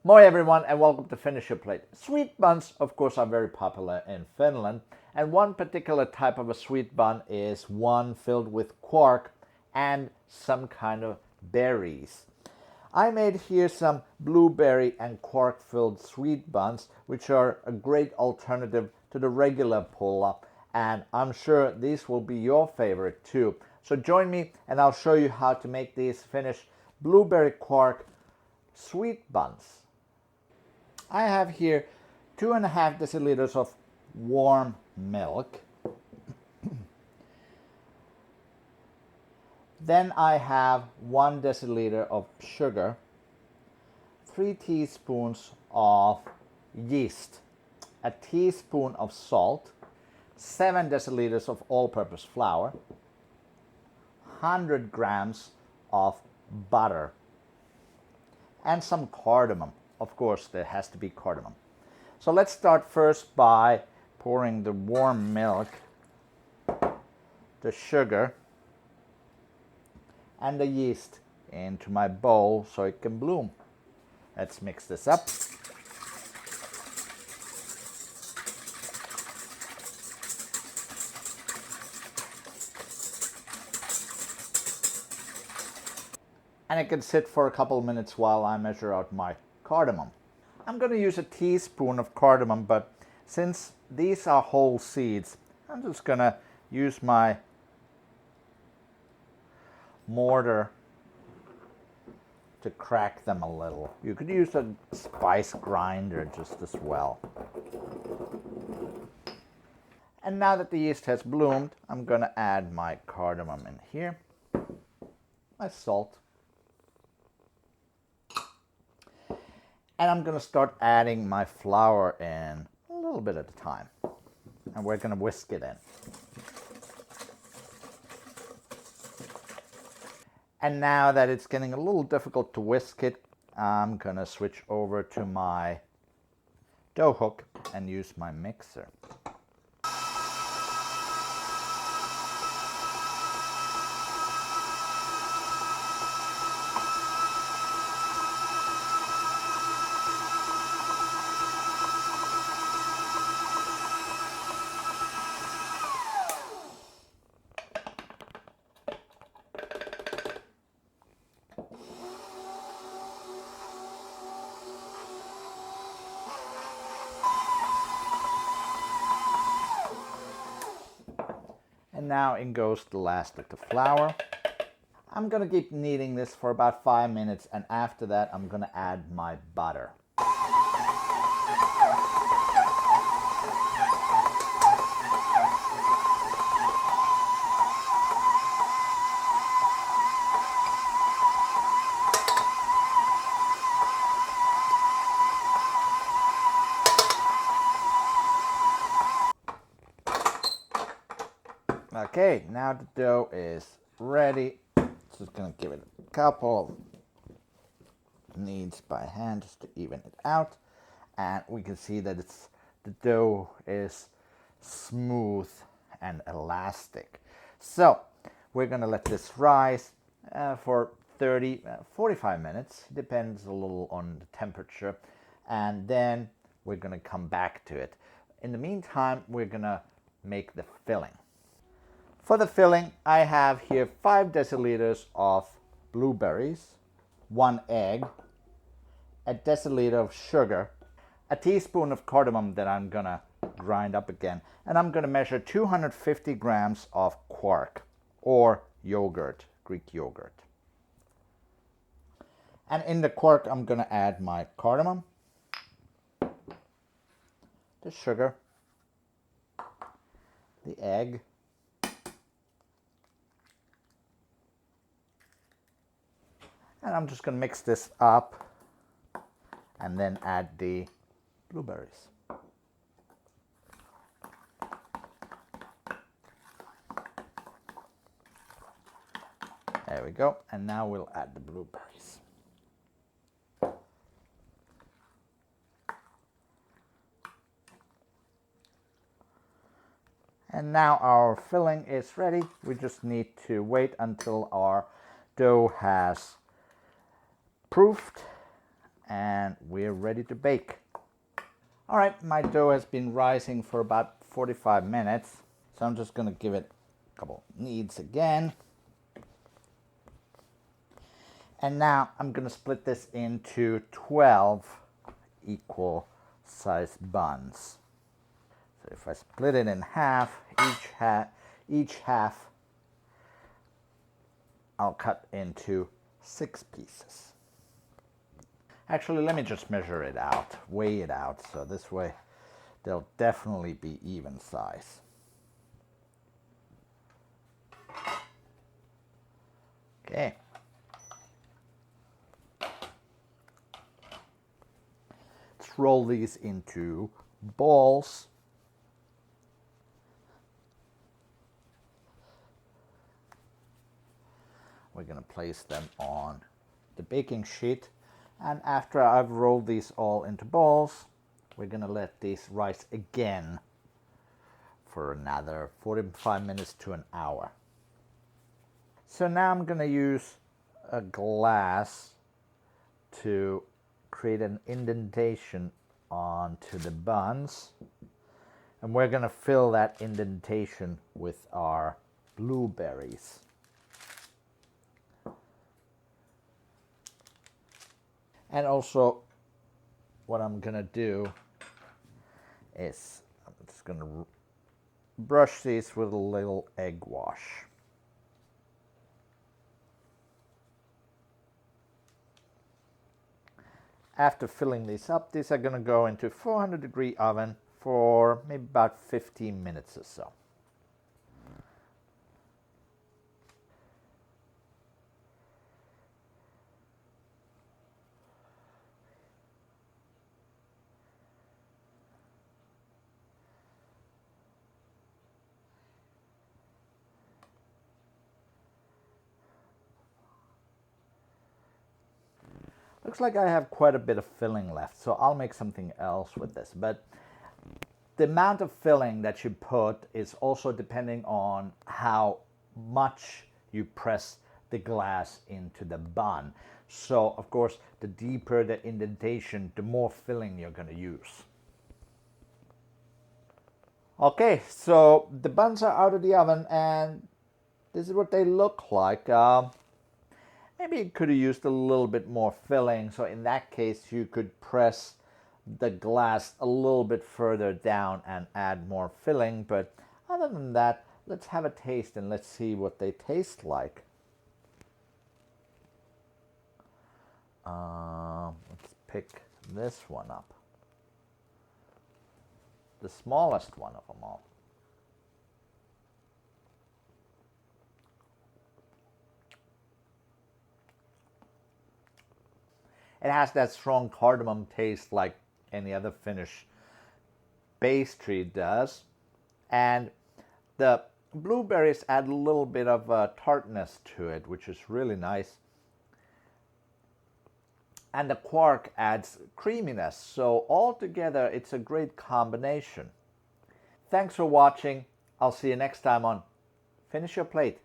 Moi everyone and welcome to Finish Your Plate. Sweet buns, of course, are very popular in Finland, and one particular type of a sweet bun is one filled with quark and some kind of berries. I made here some blueberry and quark filled sweet buns, which are a great alternative to the regular pulla, and I'm sure these will be your favorite too. So join me and I'll show you how to make these Finnish blueberry quark sweet buns. I have here 2.5 deciliters of warm milk. Then I have 1 deciliter of sugar, 3 teaspoons of yeast, a teaspoon of salt, 7 deciliters of all-purpose flour, 100 grams of butter, and some cardamom. Of course, there has to be cardamom. So let's start first by pouring the warm milk, the sugar, and the yeast into my bowl so it can bloom. Let's mix this up. And it can sit for a couple of minutes while I measure out my cardamom. I'm going to use a teaspoon of cardamom, but since these are whole seeds, I'm just going to use my mortar to crack them a little. You could use a spice grinder just as well. And now that the yeast has bloomed, I'm going to add my cardamom in here, my salt, and I'm going to start adding my flour in a little bit at a time. And we're going to whisk it in. And now that it's getting a little difficult to whisk it, I'm going to switch over to my dough hook and use my mixer. And now in goes the last of the flour. I'm going to keep kneading this for about 5 minutes, and after that I'm going to add my butter. Okay, now the dough is ready. Just gonna give it a couple of kneads by hand just to even it out. And we can see that the dough is smooth and elastic. So we're gonna let this rise for 45 minutes. Depends a little on the temperature. And then we're gonna come back to it. In the meantime, we're gonna make the filling. For the filling, I have here 5 deciliters of blueberries, 1 egg, a deciliter of sugar, a teaspoon of cardamom that I'm gonna grind up again, and I'm gonna measure 250 grams of quark or yogurt, Greek yogurt. And in the quark, I'm gonna add my cardamom, the sugar, the egg, and I'm just going to mix this up and then add the blueberries. There we go. And now we'll add the blueberries. And now our filling is ready. We just need to wait until our dough has proofed and we're ready to bake. All right, my dough has been rising for about 45 minutes. So I'm just gonna give it a couple kneads again. And now I'm gonna split this into 12 equal sized buns. So if I split it in half, each half I'll cut into 6 pieces. Actually, let me just measure it out, weigh it out, so this way they'll definitely be even size. Okay. Let's roll these into balls. We're going to place them on the baking sheet, and after I've rolled these all into balls, we're going to let these rise again for another 45 minutes to an hour. So now I'm going to use a glass to create an indentation onto the buns, and we're going to fill that indentation with our blueberries. And also what I'm going to do is I'm just going to brush these with a little egg wash. After filling these up, these are going to go into 400-degree oven for maybe about 15 minutes or so. Looks like I have quite a bit of filling left, so I'll make something else with this. But the amount of filling that you put is also depending on how much you press the glass into the bun. So, of course, the deeper the indentation, the more filling you're going to use. Okay, so the buns are out of the oven, and this is what they look like. Maybe you could have used a little bit more filling, so in that case you could press the glass a little bit further down and add more filling. But other than that, let's have a taste and let's see what they taste like. Let's pick this one up. The smallest one of them all. It has that strong cardamom taste like any other Finnish pastry does. And the blueberries add a little bit of tartness to it, which is really nice. And the quark adds creaminess. So altogether, it's a great combination. Thanks for watching. I'll see you next time on Finish Your Plate.